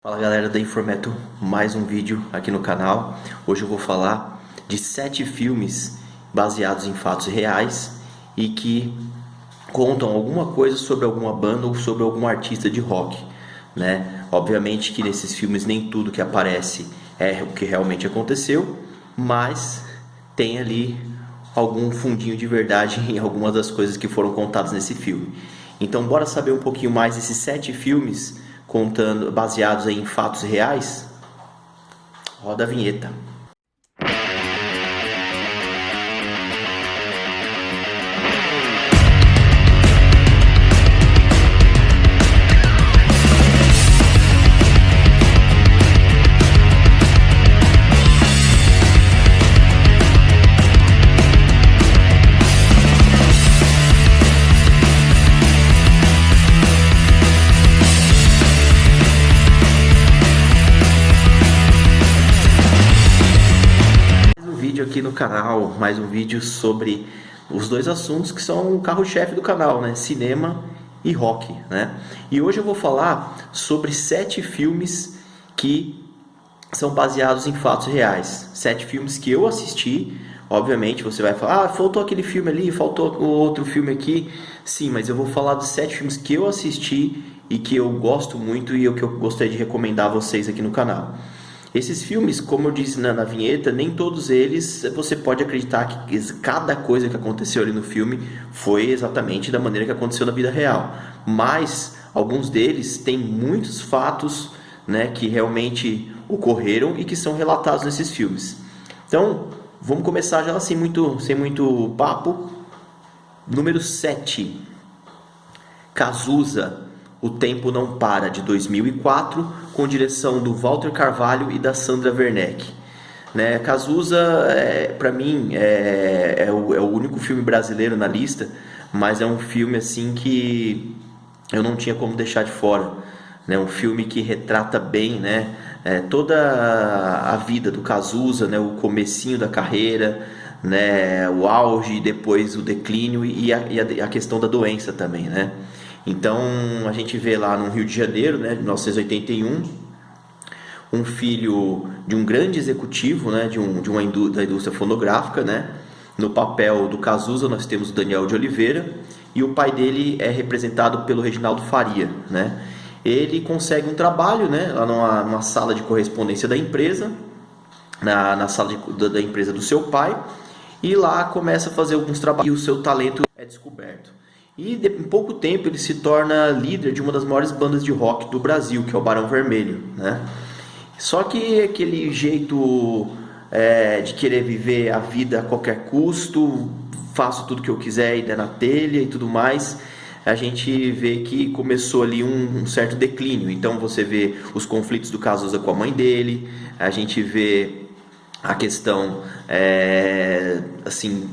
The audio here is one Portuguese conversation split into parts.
Fala galera da Informeto, mais um vídeo aqui no canal. Hoje eu vou falar de 7 filmes baseados em fatos reais e que contam alguma coisa sobre alguma banda ou sobre algum artista de rock, né? Obviamente que nesses filmes nem tudo que aparece é o que realmente aconteceu, mas tem ali algum fundinho de verdade em algumas das coisas que foram contadas nesse filme. Então bora saber um pouquinho mais desses 7 filmes baseados aí em fatos reais. Roda a vinheta. Aqui no canal, mais um vídeo sobre os dois assuntos que são o carro-chefe do canal, né? Cinema e rock, né? E hoje eu vou falar sobre 7 filmes que são baseados em fatos reais. 7 filmes que eu assisti. Obviamente você vai falar, faltou aquele filme ali, faltou o outro filme aqui. Sim, mas eu vou falar dos 7 filmes que eu assisti e que eu gosto muito e que eu gostaria de recomendar a vocês aqui no canal. Esses filmes, como eu disse na vinheta, nem todos eles você pode acreditar que cada coisa que aconteceu ali no filme foi exatamente da maneira que aconteceu na vida real. Mas alguns deles têm muitos fatos, né, que realmente ocorreram e que são relatados nesses filmes. Então, vamos começar já sem muito papo. Número 7. Cazuza, O Tempo Não Para, de 2004, com direção do Walter Carvalho e da Sandra Werneck. Né? Cazuza, para mim, é o único filme brasileiro na lista, mas é um filme assim que eu não tinha como deixar de fora. Né? Um filme que retrata bem, né, toda a vida do Cazuza, né, o comecinho da carreira, né, o auge e depois o declínio e a questão da doença também, né? Então a gente vê lá no Rio de Janeiro, né, de 1981, um filho de um grande executivo, né, da indústria fonográfica, né? No papel do Cazuza nós temos o Daniel de Oliveira e o pai dele é representado pelo Reginaldo Faria, né? Ele consegue um trabalho, né, lá numa sala de correspondência da empresa, na sala da empresa do seu pai, e lá começa a fazer alguns trabalhos e o seu talento é descoberto. E em pouco tempo ele se torna líder de uma das maiores bandas de rock do Brasil, que é o Barão Vermelho, né? Só que aquele jeito de querer viver a vida a qualquer custo, faço tudo que eu quiser e der na telha e tudo mais, a gente vê que começou ali um certo declínio. Então você vê os conflitos do Cazuza com a mãe dele, a gente vê a questão assim,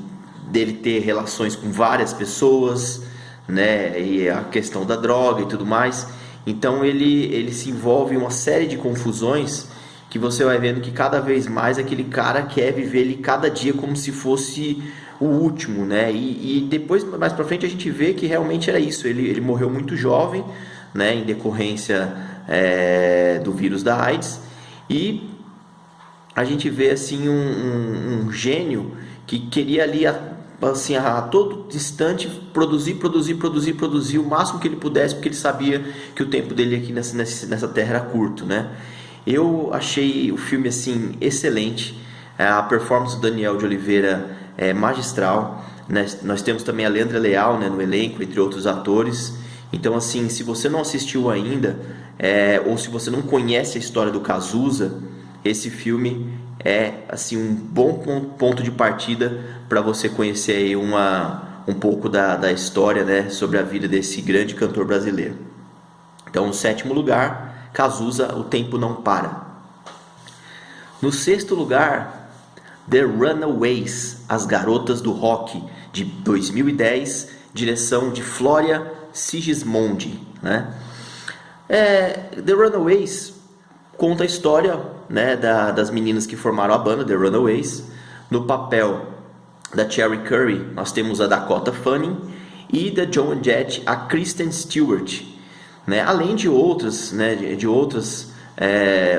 dele ter relações com várias pessoas, né, e a questão da droga e tudo mais. Então ele se envolve em uma série de confusões que você vai vendo que cada vez mais aquele cara quer viver ele cada dia como se fosse o último, né? E depois, mais pra frente, a gente vê que realmente era isso. Ele morreu muito jovem, né, em decorrência do vírus da AIDS, e a gente vê assim um gênio que queria ali assim, a todo instante produzir o máximo que ele pudesse, porque ele sabia que o tempo dele aqui nessa terra era curto, né? Eu achei o filme assim excelente, a performance do Daniel de Oliveira é magistral, né? Nós temos também a Leandra Leal, né, no elenco, entre outros atores. Então assim, se você não assistiu ainda, ou se você não conhece a história do Cazuza, esse filme é assim um bom ponto de partida para você conhecer aí um pouco da história, né, sobre a vida desse grande cantor brasileiro. Então, no 7º lugar, Cazuza, O Tempo Não Para. No 6º lugar, The Runaways, As Garotas do Rock, de 2010, direção de Flória Sigismondi, né? The Runaways conta a história, né, das meninas que formaram a banda, The Runaways. No papel da Cherry Curry, nós temos a Dakota Fanning, e da Joan Jett, a Kristen Stewart, né? Além de outras, né, de outras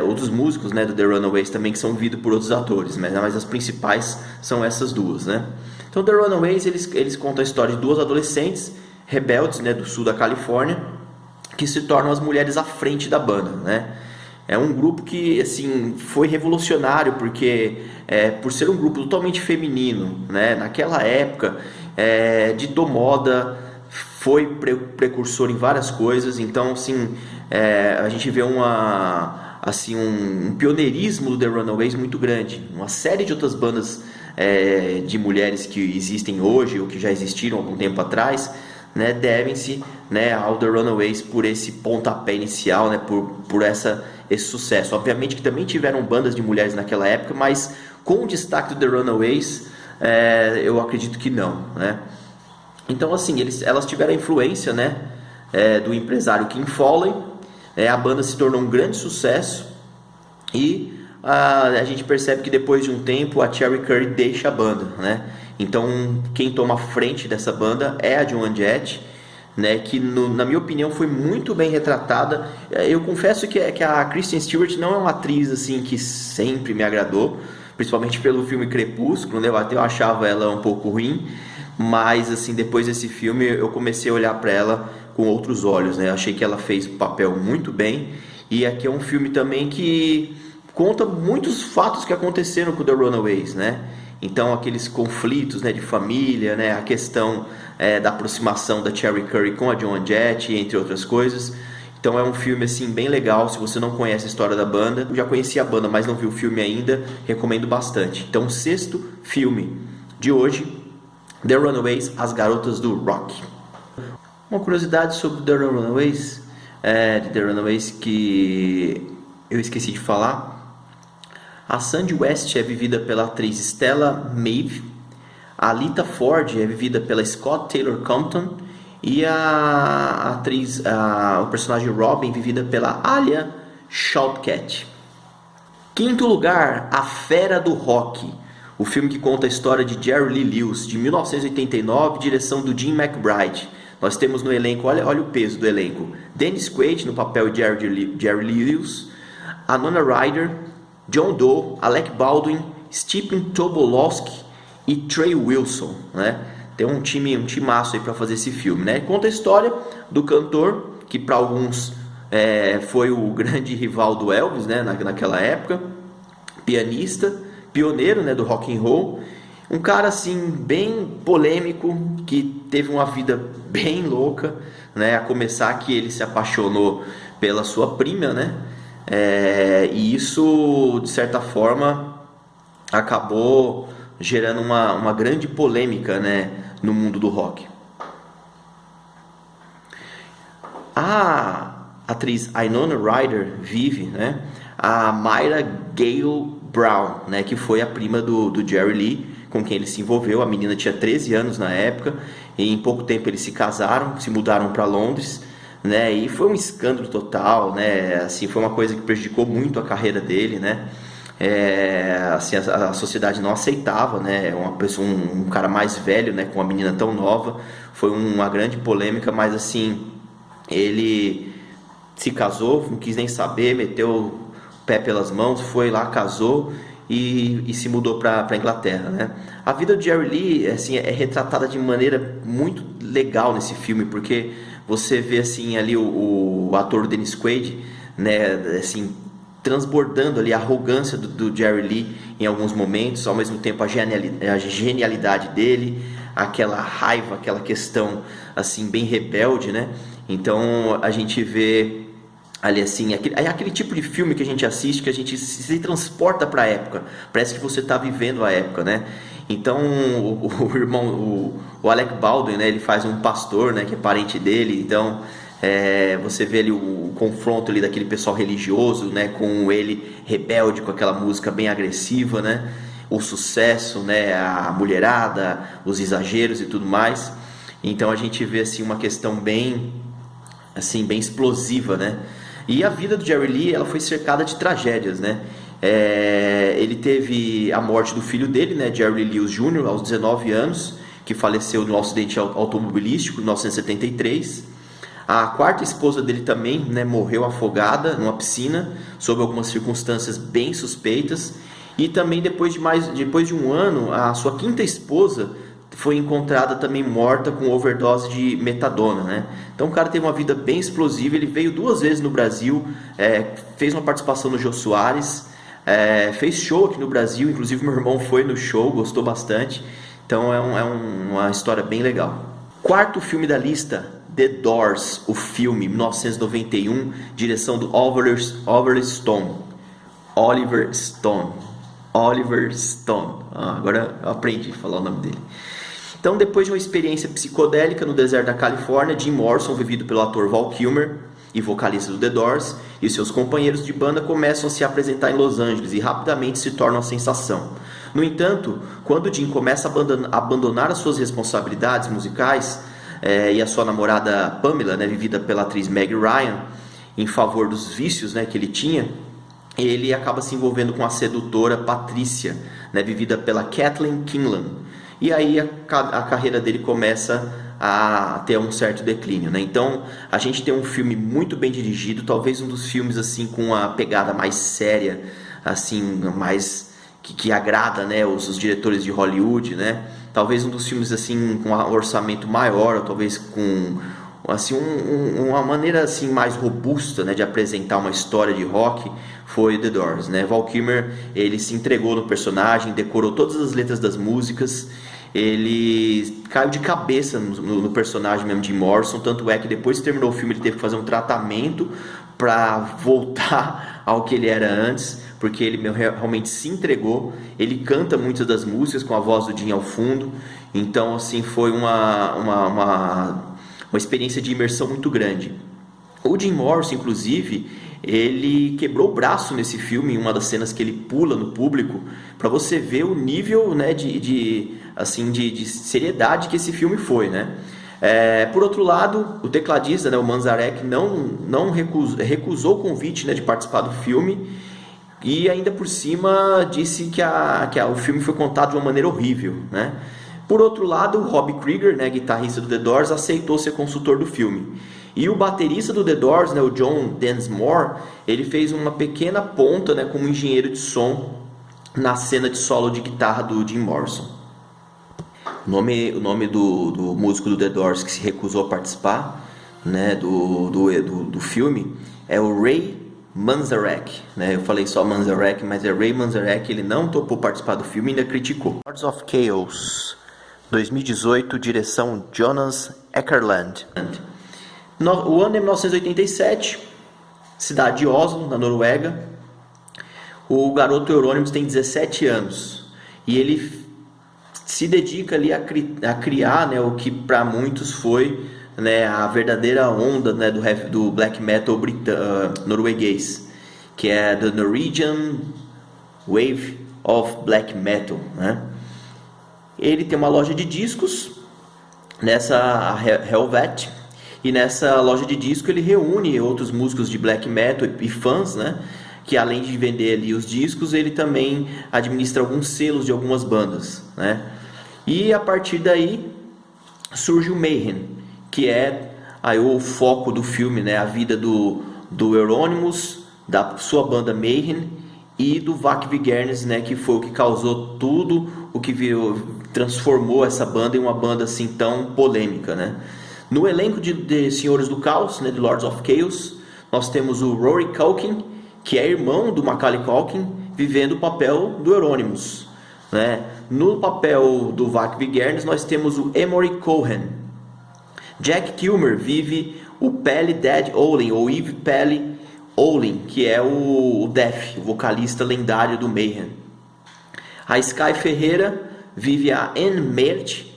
outros músicos, né, do The Runaways também, que são vividos por outros atores, mas as principais são essas duas, né? Então The Runaways, eles contam a história de duas adolescentes rebeldes, né, do sul da Califórnia, que se tornam as mulheres à frente da banda, né? É um grupo que, assim, foi revolucionário porque, por ser um grupo totalmente feminino, né, naquela época, ditou moda, foi precursor em várias coisas. Então, assim, a gente vê um pioneirismo do The Runaways muito grande. Uma série de outras bandas de mulheres que existem hoje ou que já existiram há algum tempo atrás, né, devem-se, né, ao The Runaways por esse pontapé inicial, né, por esse sucesso. Obviamente que também tiveram bandas de mulheres naquela época, mas com o destaque do The Runaways, eu acredito que não, né? Então, assim, elas tiveram a influência, né, do empresário Kim Fowley. A banda se tornou um grande sucesso e a gente percebe que depois de um tempo a Cheryl Curry deixa a banda, né? Então, quem toma a frente dessa banda é a Joan Jett, né, que na minha opinião foi muito bem retratada. Eu confesso que a Kristen Stewart não é uma atriz assim que sempre me agradou, principalmente pelo filme Crepúsculo, né? Eu achava ela um pouco ruim, mas assim, depois desse filme eu comecei a olhar para ela com outros olhos, né? Achei que ela fez o papel muito bem, e aqui é um filme também que conta muitos fatos que aconteceram com The Runaways, né? Então, aqueles conflitos, né, de família, né, a questão da aproximação da Cheryl Curry com a Joan Jett, entre outras coisas. Então, é um filme assim bem legal. Se você não conhece a história da banda, eu já conhecia a banda, mas não viu o filme ainda, recomendo bastante. Então, o sexto filme de hoje, The Runaways, As Garotas do Rock. Uma curiosidade sobre The Runaways, que eu esqueci de falar. A Sandy West é vivida pela atriz Stella Maeve, a Lita Ford é vivida pela Scott Taylor Compton e a atriz, o personagem Robin, vivida pela Alia Shawkat. Quinto lugar, A Fera do Rock, o filme que conta a história de Jerry Lee Lewis, de 1989, direção do Jim McBride. Nós temos no elenco, olha o peso do elenco: Dennis Quaid no papel de Jerry Lee Lewis, a Nona Ryder, John Doe, Alec Baldwin, Stephen Tobolowsky e Trey Wilson, né? Tem um timaço aí para fazer esse filme, né? Conta a história do cantor, que para alguns foi o grande rival do Elvis, né? Naquela época, pianista, pioneiro, né, do rock and roll, um cara assim bem polêmico, que teve uma vida bem louca, né? A começar que ele se apaixonou pela sua prima, né? E isso, de certa forma, acabou gerando uma grande polêmica, né, no mundo do rock. A atriz Winona Ryder vive, né, a Myra Gale Brown, né, que foi a prima do Jerry Lee, com quem ele se envolveu. A menina tinha 13 anos na época, e em pouco tempo eles se casaram, se mudaram para Londres, né, e foi um escândalo total, né, assim, foi uma coisa que prejudicou muito a carreira dele, né. Assim, a sociedade não aceitava, né, um cara mais velho, né, com uma menina tão nova. Foi uma grande polêmica, mas assim, ele se casou, não quis nem saber, meteu o pé pelas mãos, foi lá, casou e se mudou para Inglaterra, né. A vida do Jerry Lee, assim, é retratada de maneira muito legal nesse filme, porque você vê assim ali o ator Dennis Quaid, né, assim, transbordando ali a arrogância do Jerry Lee em alguns momentos, ao mesmo tempo a genialidade dele, aquela raiva, aquela questão assim bem rebelde, né? Então a gente vê ali assim, aquele tipo de filme que a gente assiste, que a gente se transporta para a época, parece que você está vivendo a época, né? Então o irmão, o Alec Baldwin, né, ele faz um pastor, né, que é parente dele. Então você vê ali o confronto ali daquele pessoal religioso, né, com ele rebelde, com aquela música bem agressiva, né, o sucesso, né, a mulherada, os exageros e tudo mais. Então a gente vê assim uma questão bem explosiva, né. E a vida do Jerry Lee, ela foi cercada de tragédias, né. Ele teve a morte do filho dele, né, Jerry Lee Lewis Jr., aos 19 anos, que faleceu num acidente automobilístico em 1973. A quarta esposa dele também, né, morreu afogada numa piscina, sob algumas circunstâncias bem suspeitas. E também depois de um ano, a sua quinta esposa foi encontrada também morta com overdose de metadona, né? Então o cara teve uma vida bem explosiva. Ele veio 2 vezes no Brasil, fez uma participação no Jô Soares, fez show aqui no Brasil. Inclusive meu irmão foi no show, gostou bastante. Então uma história bem legal. Quarto filme da lista, The Doors, o filme, 1991, direção do Oliver Stone. Agora eu aprendi a falar o nome dele. Então, depois de uma experiência psicodélica no deserto da Califórnia, Jim Morrison, vivido pelo ator Val Kilmer e vocalista do The Doors, e seus companheiros de banda começam a se apresentar em Los Angeles e rapidamente se tornam a sensação. No entanto, quando Jim começa a abandonar as suas responsabilidades musicais e a sua namorada Pamela, né, vivida pela atriz Meg Ryan, em favor dos vícios, né, que ele tinha, ele acaba se envolvendo com a sedutora Patrícia, né, vivida pela Kathleen Kinlan. E aí a carreira dele começa a ter um certo declínio, né? Então a gente tem um filme muito bem dirigido, talvez um dos filmes assim com a pegada mais séria, assim, mais que agrada, né, os diretores de Hollywood, né? Talvez um dos filmes assim com um orçamento maior, ou talvez com assim uma maneira assim mais robusta, né, de apresentar uma história de rock, foi The Doors, né? Val Kilmer, ele se entregou no personagem, decorou todas as letras das músicas, ele caiu de cabeça no personagem mesmo de Morrison, tanto é que depois que terminou o filme ele teve que fazer um tratamento para voltar ao que ele era antes, porque ele realmente se entregou. Ele canta muitas das músicas com a voz do Jim ao fundo, então assim foi uma experiência de imersão muito grande. O Jim Morrison, inclusive, ele quebrou o braço nesse filme, em uma das cenas que ele pula no público, para você ver o nível, né, de seriedade que esse filme foi, né? Por outro lado, o tecladista, né, o Manzarek, não recusou o convite, né, de participar do filme, e ainda por cima disse que o filme foi contado de uma maneira horrível, né? Por outro lado, o Robbie Krieger, né, guitarrista do The Doors, aceitou ser consultor do filme. E o baterista do The Doors, né, o John Densmore, ele fez uma pequena ponta, né, como engenheiro de som na cena de solo de guitarra do Jim Morrison. O nome do músico do The Doors que se recusou a participar, né, do filme é o Ray Manzarek, né? Eu falei só Manzarek, mas é Ray Manzarek. Ele não topou participar do filme e ainda criticou. Lords of Chaos, 2018, direção Jonas Eckerland. O ano é 1987, cidade de Oslo, na Noruega. O garoto Euronymous tem 17 anos e ele se dedica ali a criar, né, o que para muitos foi, né, a verdadeira onda, né, do black metal norueguês, que é The Norwegian Wave of Black Metal, né? Ele tem uma loja de discos nessa Helvet, e nessa loja de disco ele reúne outros músicos de black metal e fãs, né, que além de vender ali os discos, ele também administra alguns selos de algumas bandas, né? E a partir daí surge o Mayhem, que é aí o foco do filme, né? A vida do Euronymous, da sua banda Mayhem, e do Vak Vikernes, né? Que foi o que causou tudo o que transformou essa banda em uma banda assim tão polêmica, né? No elenco de Senhores do Caos, né? De Lords of Chaos, nós temos o Rory Culkin, que é irmão do Macaulay Culkin, vivendo o papel do Euronymous, né? No papel do Vak Vikernes, nós temos o Emory Cohen. Jack Kilmer vive o Pelle Dead Olin, ou Yves Pelle Olin, que é o Death, o vocalista lendário do Mayhem. A Sky Ferreira vive a Anne Mert,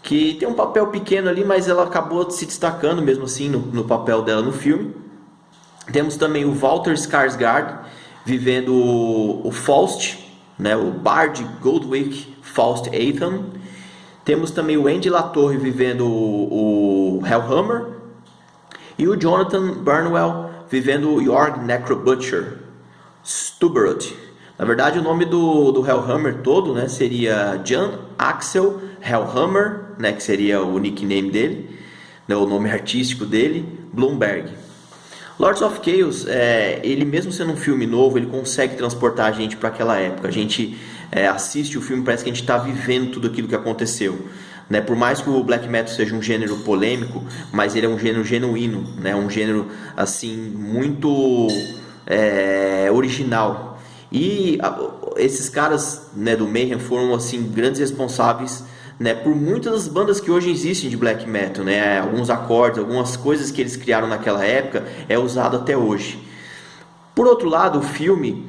que tem um papel pequeno ali, mas ela acabou se destacando mesmo assim no papel dela no filme. Temos também o Walter Skarsgård vivendo o Faust, né, o Bard Goldwick Faust Ethan. Temos também o Andy Latorre vivendo o Hellhammer, e o Jonathan Burnwell vivendo o Jorg Necrobutcher Stubberud. Na verdade, o nome do Hellhammer todo, né, seria Jan Axel Hellhammer, né, que seria o nickname dele, né, o nome artístico dele. Blomberg. Lords of Chaos, ele mesmo sendo um filme novo, ele consegue transportar a gente para aquela época. A gente assiste o filme, parece que a gente está vivendo tudo aquilo que aconteceu, né? Por mais que o black metal seja um gênero polêmico, mas ele é um gênero genuíno, né? Um gênero assim muito original. E esses caras, né, do Mayhem foram assim grandes responsáveis, né, por muitas das bandas que hoje existem de black metal, né? Alguns acordes, algumas coisas que eles criaram naquela época é usado até hoje. Por outro lado, o filme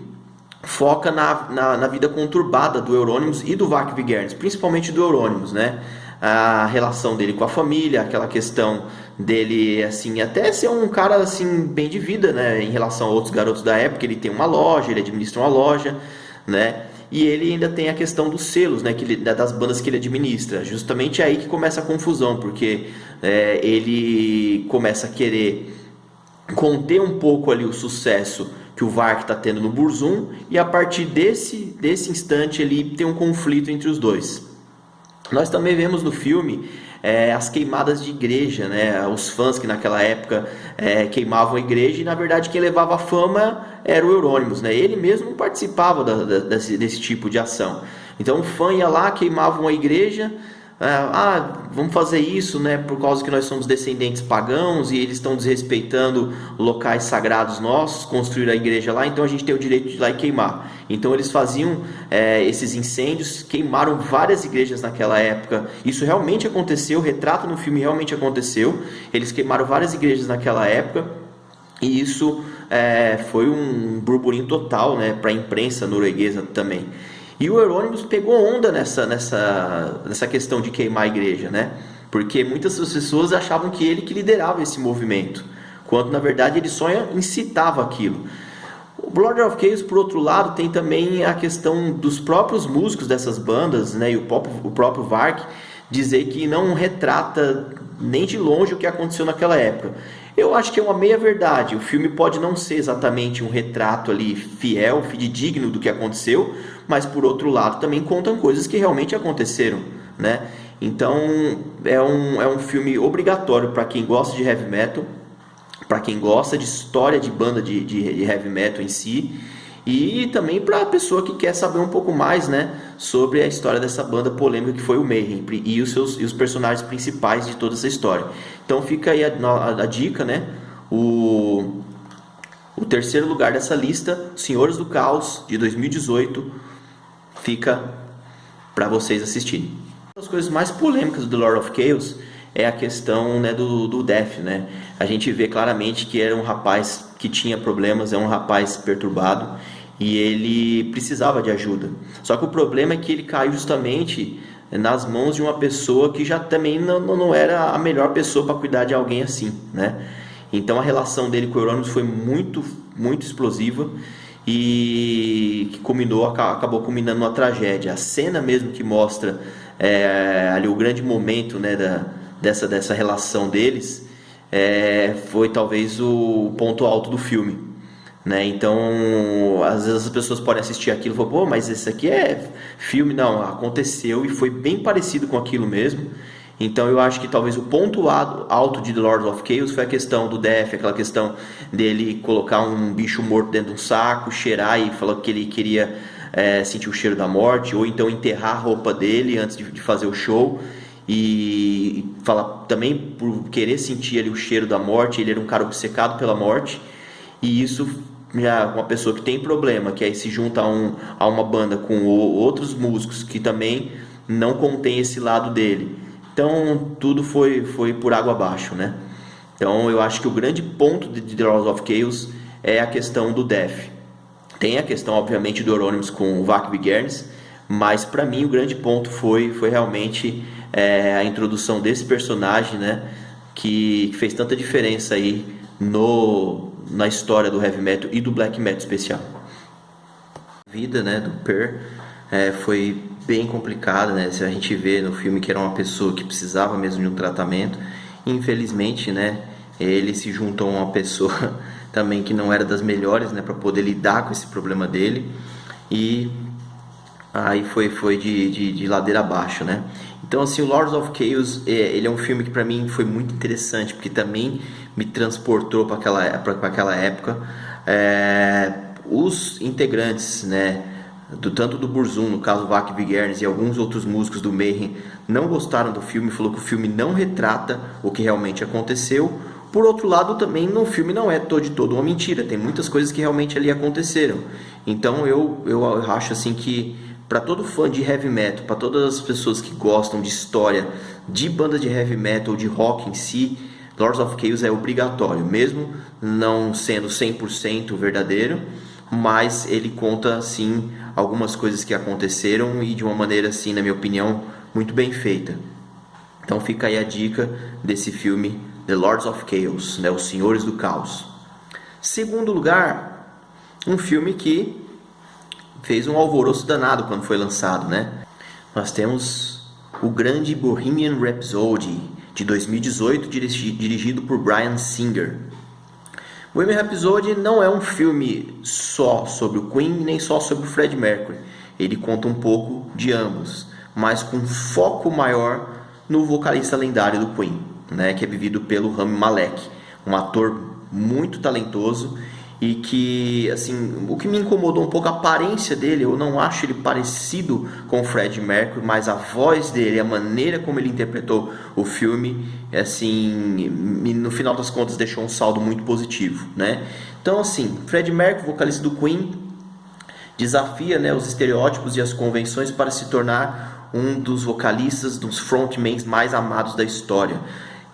foca na vida conturbada do Euronymous e do Varg Vikernes, principalmente do Euronymous, né? A relação dele com a família, aquela questão dele, assim, até ser um cara, assim, bem de vida, né? Em relação a outros garotos da época, ele tem uma loja, ele administra uma loja, né? E ele ainda tem a questão dos selos, né, das bandas que ele administra. Justamente aí que começa a confusão, porque ele começa a querer conter um pouco ali o sucesso que o Varg está tendo no Burzum, e a partir desse instante ele tem um conflito entre os dois. Nós também vemos no filme as queimadas de igreja, né? Os fãs que naquela época queimavam a igreja, e na verdade quem levava a fama era o Euronymous, né? Ele mesmo não participava desse tipo de ação. Então o fã ia lá, queimava uma igreja, vamos fazer isso, né? Por causa que nós somos descendentes pagãos e eles estão desrespeitando locais sagrados nossos, construir a igreja lá, então a gente tem o direito de ir lá e queimar. Então eles faziam esses incêndios, queimaram várias igrejas naquela época. Isso realmente aconteceu, o retrato no filme realmente aconteceu. Eles queimaram várias igrejas naquela época, e isso foi um burburinho total, né, para a imprensa norueguesa também. E o Euronymous pegou onda nessa questão de queimar a igreja, né? Porque muitas pessoas achavam que ele que liderava esse movimento, quando na verdade ele só incitava aquilo. O Lords of Chaos, por outro lado, tem também a questão dos próprios músicos dessas bandas, né? E o próprio Varg dizer que não retrata nem de longe o que aconteceu naquela época. Eu acho que é uma meia-verdade. O filme pode não ser exatamente um retrato ali fiel, fidedigno do que aconteceu, mas por outro lado também contam coisas que realmente aconteceram, né? Então é um filme obrigatório para quem gosta de heavy metal, para quem gosta de história de banda de heavy metal em si, e também para a pessoa que quer saber um pouco mais, né, sobre a história dessa banda polêmica que foi o Mayhem e os personagens principais de toda essa história. Então fica aí a dica, né? O terceiro lugar dessa lista, Senhores do Caos, de 2018, fica para vocês assistirem. Uma das coisas mais polêmicas do Lord of Chaos é a questão, né, do Death, né? A gente vê claramente que era um rapaz que tinha problemas, é um rapaz perturbado, e ele precisava de ajuda. Só que o problema é que ele caiu justamente nas mãos de uma pessoa que já também não era a melhor pessoa para cuidar de alguém assim, né? Então a relação dele com o Euronymous foi muito, muito explosiva, e que acabou culminando numa tragédia. A cena mesmo que mostra ali o grande momento, né, dessa relação deles, foi talvez o ponto alto do filme, né? Então às vezes as pessoas podem assistir aquilo e falar, pô, mas esse aqui é filme. Não, aconteceu e foi bem parecido com aquilo mesmo. Então eu acho que talvez o ponto alto de The Lords of Chaos foi a questão do Death, aquela questão dele colocar um bicho morto dentro de um saco, cheirar e falar que ele queria sentir o cheiro da morte, ou então enterrar a roupa dele antes de fazer o show, e falar também por querer sentir ali o cheiro da morte. Ele era um cara obcecado pela morte, e isso já uma pessoa que tem problema, que aí se junta a uma banda com outros músicos que também não contém esse lado dele. Então tudo foi por água abaixo, né? Então eu acho que o grande ponto de The Lords of Chaos é a questão do Death. Tem a questão, obviamente, do Euronymous com o Varg Vikernes, mas para mim o grande ponto foi realmente a introdução desse personagem, né? Que fez tanta diferença aí na história do heavy metal e do black metal especial. A vida, né, do Per foi bem complicada, né? Se a gente vê no filme que era uma pessoa que precisava mesmo de um tratamento, infelizmente, né, ele se juntou a uma pessoa também que não era das melhores, né, para poder lidar com esse problema dele, e aí foi de ladeira abaixo, né? Então, assim, o Lords of Chaos, ele é um filme que para mim foi muito interessante, porque também me transportou para aquela época. Os integrantes, né, tanto do Burzum, no caso Vak Vikernes, e alguns outros músicos do Mayhem, não gostaram do filme, falou que o filme não retrata o que realmente aconteceu. Por outro lado, também no filme não é de todo uma mentira, tem muitas coisas que realmente ali aconteceram. Então eu acho assim que para todo fã de heavy metal, para todas as pessoas que gostam de história de banda de heavy metal, de rock em si, Lords of Chaos é obrigatório, mesmo não sendo 100% verdadeiro, mas ele conta sim algumas coisas que aconteceram e de uma maneira assim, na minha opinião, muito bem feita. Então fica aí a dica desse filme The Lords of Chaos, né, Os Senhores do Caos. Segundo lugar, um filme que fez um alvoroço danado quando foi lançado, né? Nós temos o grande Bohemian Rhapsody de 2018, dirigido por Bryan Singer. Bohemian Rhapsody não é um filme só sobre o Queen, nem só sobre o Freddie Mercury. Ele conta um pouco de ambos, mas com foco maior no vocalista lendário do Queen, né, que é vivido pelo Rami Malek, um ator muito talentoso e que, assim, o que me incomodou um pouco a aparência dele, eu não acho ele parecido com o Freddie Mercury, mas a voz dele, a maneira como ele interpretou o filme, assim, no final das contas deixou um saldo muito positivo, né? Então, assim, Freddie Mercury, vocalista do Queen, desafia, né, os estereótipos e as convenções para se tornar um dos vocalistas, dos frontmans mais amados da história.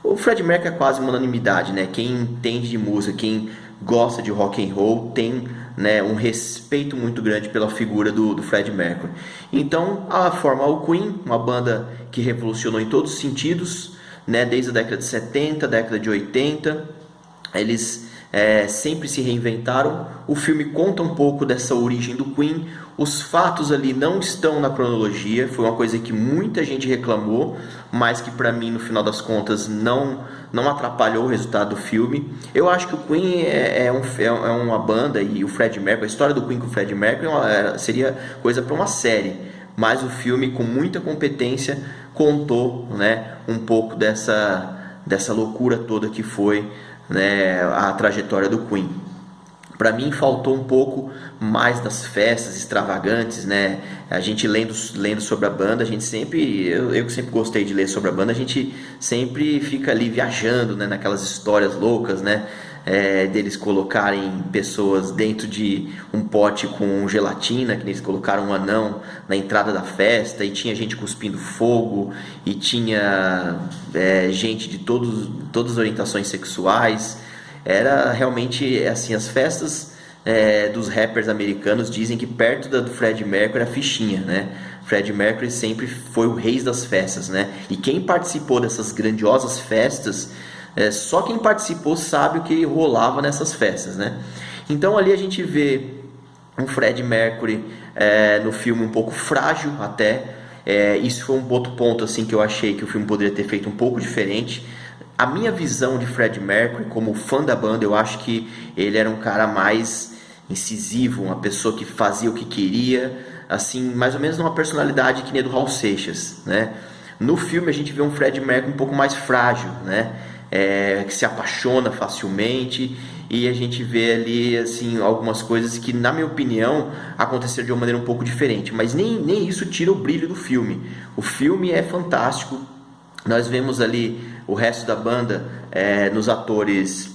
O Freddie Mercury é quase uma unanimidade, né? Quem entende de música, quem gosta de rock and roll tem, né, um respeito muito grande pela figura do Freddie Mercury. Então, a forma o Queen, uma banda que revolucionou em todos os sentidos, né, desde a década de 70, década de 80, eles sempre se reinventaram. O filme conta um pouco dessa origem do Queen. Os fatos ali não estão na cronologia, foi uma coisa que muita gente reclamou, mas que para mim no final das contas não atrapalhou o resultado do filme. Eu acho que o Queen é uma banda, e o Freddie Mercury, a história do Queen com o Freddie Mercury seria coisa para uma série, mas o filme com muita competência contou, né, um pouco dessa loucura toda que foi, né, a trajetória do Queen. Para mim faltou um pouco mais das festas extravagantes, né? A gente lendo sobre a banda, a gente sempre, eu que sempre gostei de ler sobre a banda, a gente sempre fica ali viajando, né, naquelas histórias loucas, né? Deles colocarem pessoas dentro de um pote com gelatina, que eles colocaram um anão na entrada da festa, e tinha gente cuspindo fogo, e tinha gente de todas as orientações sexuais. Era realmente assim, as festas dos rappers americanos dizem que perto do Freddie Mercury era fichinha, né? Freddie Mercury sempre foi o rei das festas, né? E quem participou dessas grandiosas festas, só quem participou sabe o que rolava nessas festas, né? Então ali a gente vê um Freddie Mercury no filme um pouco frágil até. Isso foi um outro ponto assim que eu achei que o filme poderia ter feito um pouco diferente. A minha visão de Freddie Mercury como fã da banda, eu acho que ele era um cara mais incisivo, uma pessoa que fazia o que queria, assim, mais ou menos uma personalidade que nem a do Raul Seixas, né? No filme a gente vê um Freddie Mercury um pouco mais frágil, né? Que se apaixona facilmente, e a gente vê ali assim algumas coisas que, na minha opinião, aconteceram de uma maneira um pouco diferente, mas nem isso tira o brilho do filme. O filme é fantástico. Nós vemos ali o resto da banda nos atores.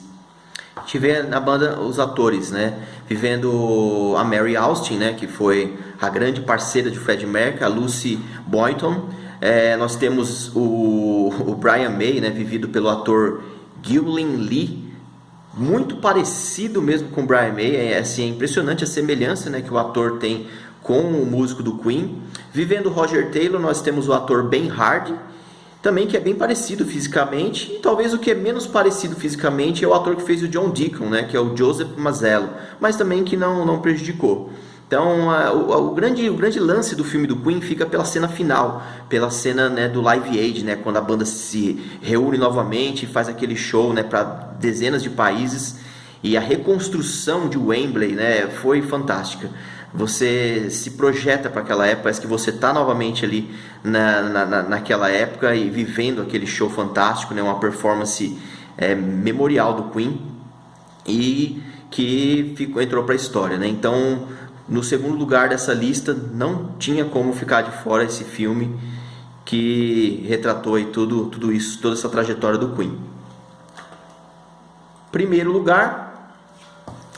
A gente vê na banda os atores, né, vivendo a Mary Austin, né, que foi a grande parceira de Freddie Mercury, a Lucy Boynton. Nós temos o Brian May, né, vivido pelo ator Gillian Lee, muito parecido mesmo com o Brian May. Assim, é impressionante a semelhança, né, que o ator tem com o músico do Queen. Vivendo o Roger Taylor, nós temos o ator Ben Hardy, também, que é bem parecido fisicamente, e talvez o que é menos parecido fisicamente é o ator que fez o John Deacon, né, que é o Joseph Mazzello, mas também que não prejudicou. Então, o grande lance do filme do Queen fica pela cena final, pela cena, né, do Live Aid, né, quando a banda se reúne novamente e faz aquele show, né, para dezenas de países, e a reconstrução de Wembley, né, foi fantástica. Você se projeta para aquela época, parece que você está novamente ali naquela época e vivendo aquele show fantástico, né? Uma performance memorial do Queen e que entrou para a história, né? Então, no segundo lugar dessa lista, não tinha como ficar de fora esse filme que retratou aí tudo isso, toda essa trajetória do Queen. Primeiro lugar,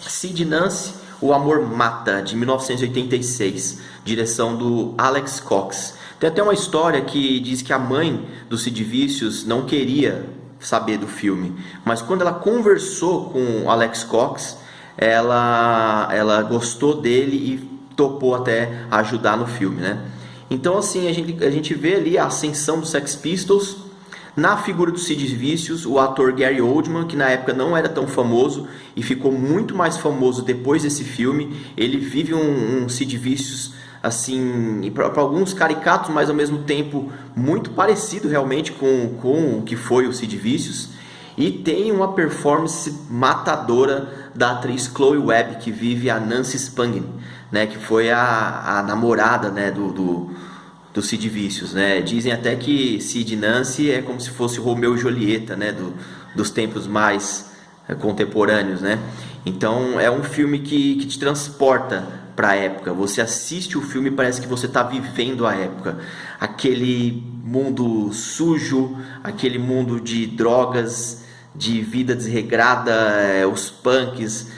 Sid e Nancy, O Amor Mata, de 1986, direção do Alex Cox. Tem até uma história que diz que a mãe do Sid Vicious não queria saber do filme, mas quando ela conversou com o Alex Cox, ela gostou dele e topou até ajudar no filme, né? Então assim, a gente vê ali a ascensão dos Sex Pistols. Na figura do Sid Vicious, o ator Gary Oldman, que na época não era tão famoso e ficou muito mais famoso depois desse filme. Ele vive um Sid Vicious assim, para alguns caricatos, mas ao mesmo tempo muito parecido realmente com o que foi o Sid Vicious. E tem uma performance matadora da atriz Chloe Webb, que vive a Nancy Spungen, né, que foi a namorada, né, do Sid Vicious, né? Dizem até que Sid e Nancy é como se fosse Romeu e Julieta, né? Dos tempos mais contemporâneos, né? Então é um filme que te transporta para a época. Você assiste o filme e parece que você está vivendo a época. Aquele mundo sujo, aquele mundo de drogas, de vida desregrada, os punks,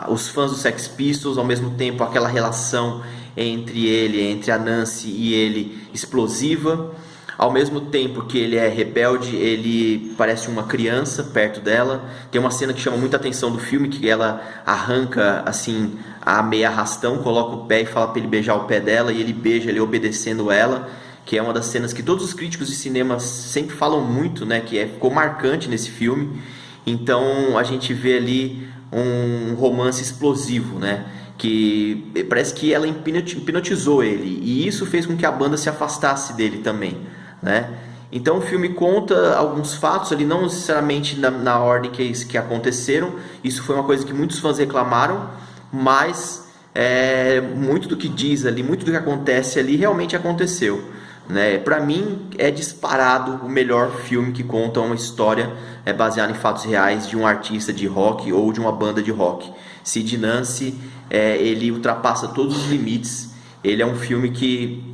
os fãs dos Sex Pistols, ao mesmo tempo aquela relação entre a Nancy e ele explosiva, ao mesmo tempo que ele é rebelde, ele parece uma criança perto dela. Tem uma cena que chama muita atenção do filme, que ela arranca assim a meia arrastão, coloca o pé e fala para ele beijar o pé dela, e ele beija, ele obedecendo ela, que é uma das cenas que todos os críticos de cinema sempre falam muito, né, que ficou marcante nesse filme. Então a gente vê ali um romance explosivo, né, que parece que ela hipnotizou ele, e isso fez com que a banda se afastasse dele também, né? Então o filme conta alguns fatos ali, não necessariamente na ordem que aconteceram. Isso foi uma coisa que muitos fãs reclamaram, mas muito do que diz ali, muito do que acontece ali realmente aconteceu, né? Para mim é disparado o melhor filme que conta uma história baseada em fatos reais de um artista de rock ou de uma banda de rock. Sid e Nancy, ele ultrapassa todos os limites. Ele é um filme que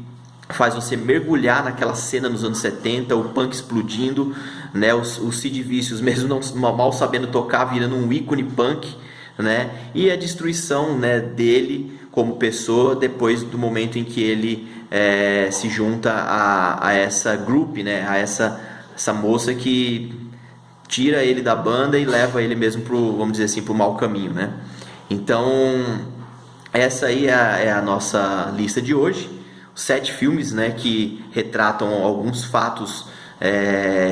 faz você mergulhar naquela cena nos anos 70, o punk explodindo, né? O Sid Vicious, mesmo não, mal sabendo tocar, virando um ícone punk, né? E a destruição, né, dele como pessoa depois do momento em que ele se junta a essa group, né? A essa moça que tira ele da banda e leva ele mesmo vamos dizer assim, pro mau caminho, né? Então essa aí é a nossa lista de hoje. 7 filmes, né, que retratam alguns fatos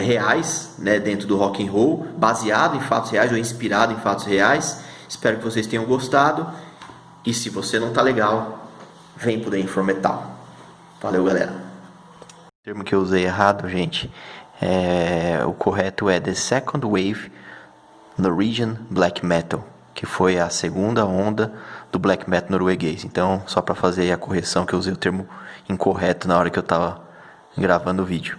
reais, né, dentro do rock and roll, baseado em fatos reais ou inspirado em fatos reais. Espero que vocês tenham gostado. E se você não tá legal, vem pro The Infor Metal. Valeu, galera. O termo que eu usei errado, gente, o correto é The Second Wave Norwegian Black Metal, que foi a segunda onda do black metal norueguês. Então, só para fazer a correção, que eu usei o termo incorreto na hora que eu estava gravando o vídeo.